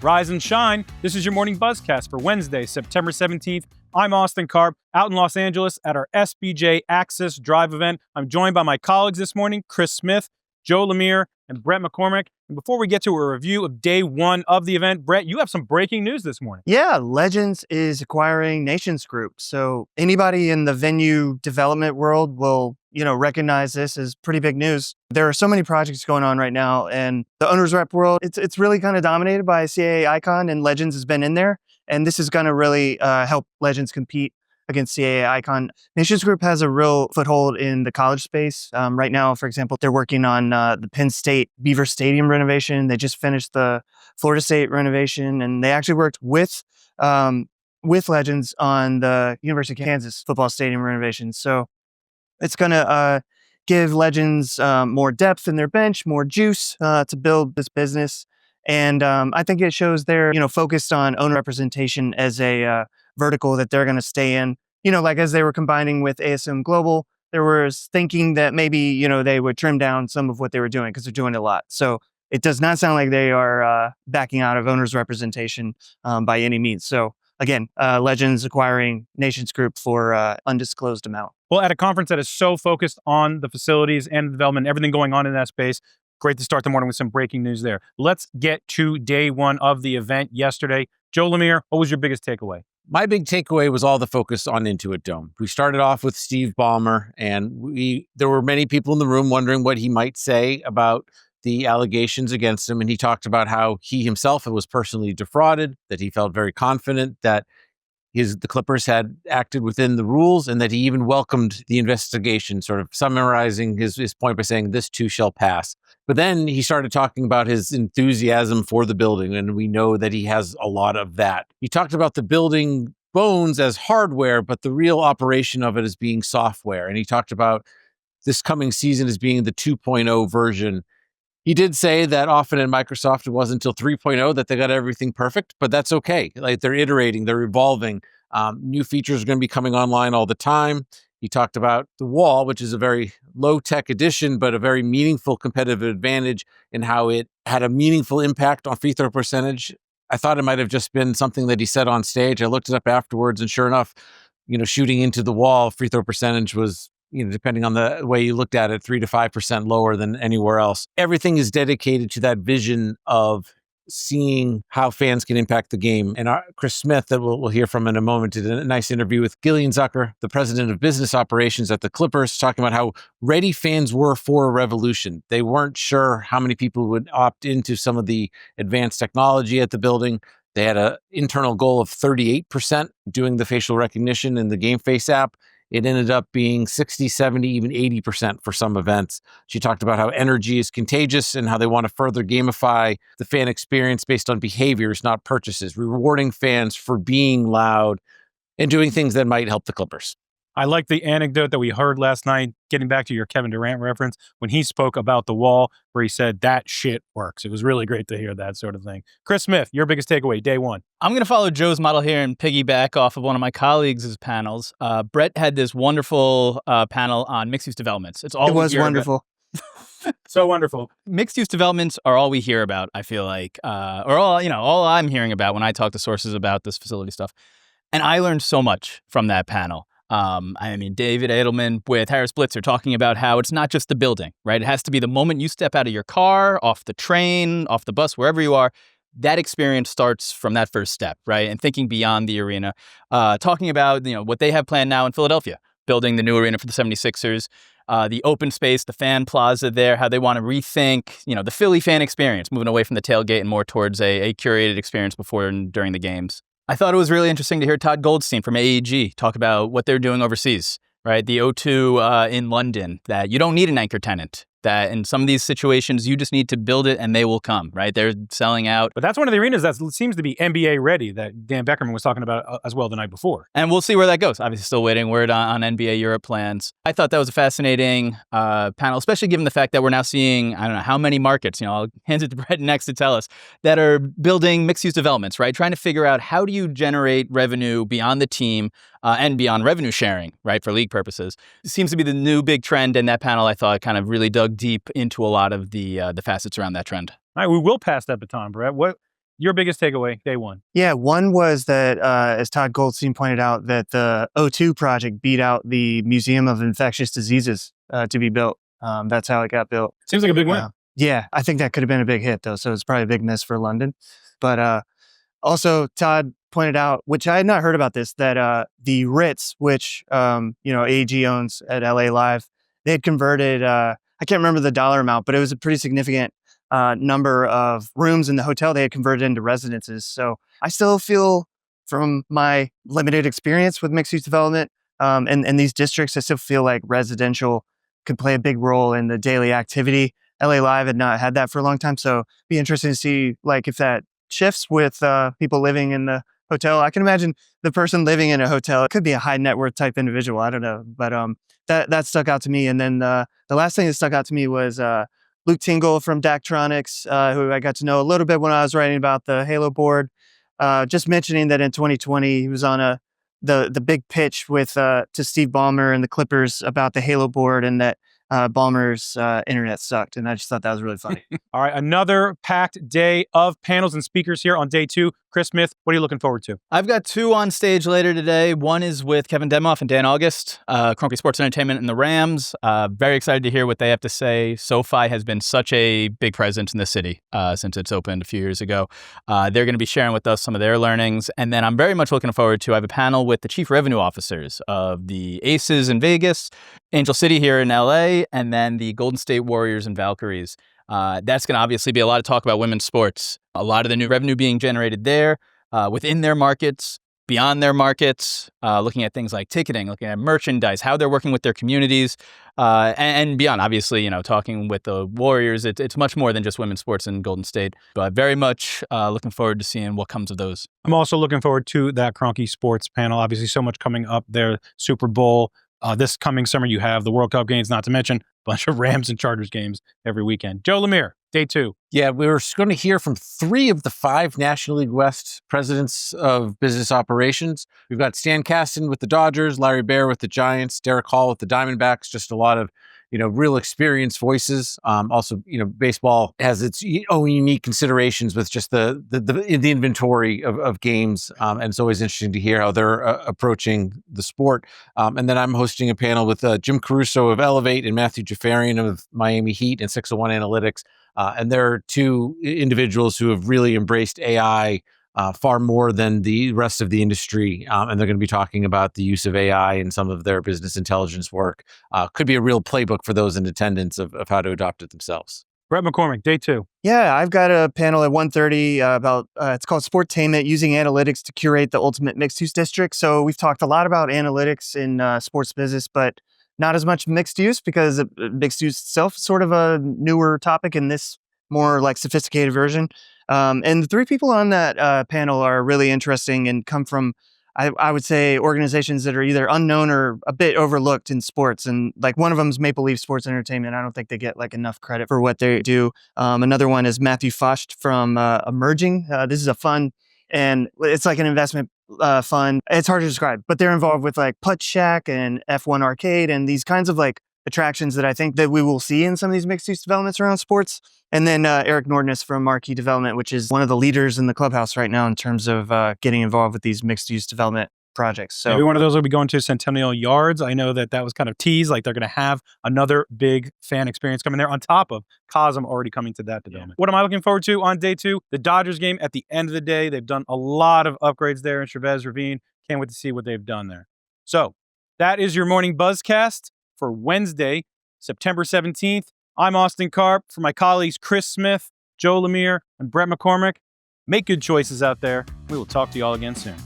Rise and shine. This is your morning Buzzcast for Wednesday, September 17th. I'm Austin Karp, out in Los Angeles at our SBJ AXS Drive event. I'm joined by my colleagues this morning, Chris Smith, Joe Lemire, and Bret McCormick. And before we get to a review of day one of the event, Bret, you have some breaking news this morning. Yeah, Legends is acquiring Nations Group. So anybody in the venue development world will, recognize this as pretty big news. There are so many projects going on right now, and the owners rep world, it's really kind of dominated by CAA Icon, and Legends has been in there. And this is going to really help Legends compete against CAA Icon. Nations Group has a real foothold in the college space. Right now, for example, they're working on the Penn State Beaver Stadium renovation. They just finished the Florida State renovation, and they actually worked with Legends on the University of Kansas football stadium renovation. So it's going to give Legends more depth in their bench, more juice to build this business. And I think it shows they're, focused on owner representation as a vertical that they're going to stay in. Like as they were combining with ASM Global, there was thinking that maybe, they would trim down some of what they were doing because they're doing a lot. So it does not sound like they are backing out of owners representation by any means. So again, Legends acquiring Nations Group for undisclosed amount. Well, at a conference that is so focused on the facilities and development, everything going on in that space, great to start the morning with some breaking news there. Let's get to day one of the event yesterday. Joe Lemire, what was your biggest takeaway? My big takeaway was all the focus on Intuit Dome. We started off with Steve Ballmer, and there were many people in the room wondering what he might say about the allegations against him. And he talked about how he himself was personally defrauded, that he felt very confident that the Clippers had acted within the rules, and that he even welcomed the investigation, sort of summarizing his point by saying, this too shall pass. But then he started talking about his enthusiasm for the building, and we know that he has a lot of that. He talked about the building bones as hardware, but the real operation of it as being software. And he talked about this coming season as being the 2.0 version. He did say that often at Microsoft, it wasn't until 3.0 that they got everything perfect, but that's okay. Like, they're iterating, they're evolving. New features are going to be coming online all the time. He talked about the wall, which is a very low-tech addition, but a very meaningful competitive advantage in how it had a meaningful impact on free throw percentage. I thought it might have just been something that he said on stage. I looked it up afterwards, and sure enough, shooting into the wall, free throw percentage was, depending on the way you looked at it, 3 to 5% lower than anywhere else. Everything is dedicated to that vision of seeing how fans can impact the game. And Chris Smith, that we'll hear from in a moment, did a nice interview with Gillian Zucker, the president of business operations at the Clippers, talking about how ready fans were for a revolution. They weren't sure how many people would opt into some of the advanced technology at the building. They had an internal goal of 38% doing the facial recognition in the Game Face app. It ended up being 60, 70, even 80% for some events. She talked about how energy is contagious and how they want to further gamify the fan experience based on behaviors, not purchases, rewarding fans for being loud and doing things that might help the Clippers. I like the anecdote that we heard last night, getting back to your Kevin Durant reference, when he spoke about the wall, where he said, that shit works. It was really great to hear that sort of thing. Chris Smith, your biggest takeaway, day one. I'm going to follow Joe's model here and piggyback off of one of my colleagues' panels. Bret had this wonderful panel on mixed-use developments. It was wonderful. So wonderful. Mixed-use developments are all we hear about, I feel like, or all I'm hearing about when I talk to sources about this facility stuff. And I learned so much from that panel. David Edelman with Harris Blitzer talking about how it's not just the building, right? It has to be the moment you step out of your car, off the train, off the bus, wherever you are. That experience starts from that first step, right? And thinking beyond the arena, talking about, what they have planned now in Philadelphia, building the new arena for the 76ers, the open space, the fan plaza there, how they want to rethink, the Philly fan experience, moving away from the tailgate and more towards a curated experience before and during the games. I thought it was really interesting to hear Todd Goldstein from AEG talk about what they're doing overseas, right? The O2 in London, that you don't need an anchor tenant. that in some of these situations, you just need to build it and they will come, right? They're selling out. But that's one of the arenas that seems to be NBA ready that Dan Beckerman was talking about as well the night before. And we'll see where that goes. Obviously, still waiting word on NBA Europe plans. I thought that was a fascinating panel, especially given the fact that we're now seeing, I don't know how many markets, I'll hand it to Bret next to tell us, that are building mixed-use developments, right? Trying to figure out how do you generate revenue beyond the team and beyond revenue sharing, right, for league purposes. It seems to be the new big trend, and that panel, I thought, kind of really dug deep into a lot of the facets around that trend. All right, we will pass that baton, Bret. Your biggest takeaway, day one. Yeah, one was that, as Todd Goldstein pointed out, that the O2 project beat out the Museum of Infectious Diseases to be built. That's how it got built. Seems like a big win. Yeah, I think that could have been a big hit, though, so it's probably a big miss for London. But also, Todd pointed out, which I had not heard about this, that the Ritz, which AEG owns at LA Live, they had converted, I can't remember the dollar amount, but it was a pretty significant number of rooms in the hotel they had converted into residences. So I still feel, from my limited experience with mixed-use development and these districts, I still feel like residential could play a big role in the daily activity. LA Live had not had that for a long time, so it'd be interesting to see like if that shifts with people living in the hotel. I can imagine the person living in a hotel, it could be a high net worth type individual. I don't know, but that stuck out to me. And then the last thing that stuck out to me was Luke Tingle from Daktronics, who I got to know a little bit when I was writing about the Halo board. Just mentioning that in 2020 he was on the big pitch with to Steve Ballmer and the Clippers about the Halo board, and that Ballmer's internet sucked, and I just thought that was really funny. All right, another packed day of panels and speakers here on day two. Chris Smith, what are you looking forward to? I've got two on stage later today. One is with Kevin Demoff and Dan August, Cronky Sports Entertainment and the Rams. Very excited to hear what they have to say. SoFi has been such a big presence in the city since it's opened a few years ago. They're going to be sharing with us some of their learnings. And then I'm very much looking forward to, I have a panel with the chief revenue officers of the Aces in Vegas, Angel City here in LA, and then the Golden State Warriors and Valkyries. That's going to obviously be a lot of talk about women's sports. A lot of the new revenue being generated there, within their markets, beyond their markets, looking at things like ticketing, looking at merchandise, how they're working with their communities, and beyond. Obviously, talking with the Warriors, it's much more than just women's sports in Golden State. But very much looking forward to seeing what comes of those. I'm also looking forward to that Cronky Sports panel. Obviously, so much coming up there. Super Bowl. This coming summer, you have the World Cup games, not to mention a bunch of Rams and Chargers games every weekend. Joe Lemire, day two. Yeah, we were going to hear from 3 of the 5 National League West presidents of business operations. We've got Stan Kasten with the Dodgers, Larry Baer with the Giants, Derek Hall with the Diamondbacks, just a lot of real experienced voices. Also, baseball has its own unique considerations with just the inventory of games. And it's always interesting to hear how they're approaching the sport. And then I'm hosting a panel with Jim Caruso of Elevate and Matthew Jafarian of Miami Heat and 601 Analytics. And there are 2 individuals who have really embraced AI far more than the rest of the industry. And they're going to be talking about the use of AI in some of their business intelligence work. Could be a real playbook for those in attendance of how to adopt it themselves. Bret McCormick, day two. Yeah, I've got a panel at 1:30 about, it's called Sportainment, using analytics to curate the ultimate mixed-use district. So we've talked a lot about analytics in sports business, but not as much mixed use, because mixed use itself is sort of a newer topic in this more like sophisticated version. And the 3 people on that panel are really interesting and come from, I would say, organizations that are either unknown or a bit overlooked in sports. And like one of them is Maple Leaf Sports Entertainment. I don't think they get like enough credit for what they do. Another one is Matthew Focht from Emerging. This is a fund, and it's like an investment fund. It's hard to describe, but they're involved with like Putt Shack and F1 Arcade and these kinds of like attractions that I think that we will see in some of these mixed-use developments around sports. And then Eric Nordness from Marquee Development, which is one of the leaders in the clubhouse right now in terms of getting involved with these mixed-use development projects. So every one of those will be going to Centennial Yards. I know that was kind of teased, like they're going to have another big fan experience coming there on top of Cosm already coming to that development. What am I looking forward to on day two? The Dodgers game at the end of the day. They've done a lot of upgrades there in Chavez Ravine. Can't wait to see what they've done there. So that is your morning Buzzcast for Wednesday, September 17th. I'm Austin Karp. For my colleagues Chris Smith, Joe Lemire, and Bret McCormick, make good choices out there. We will talk to you all again soon.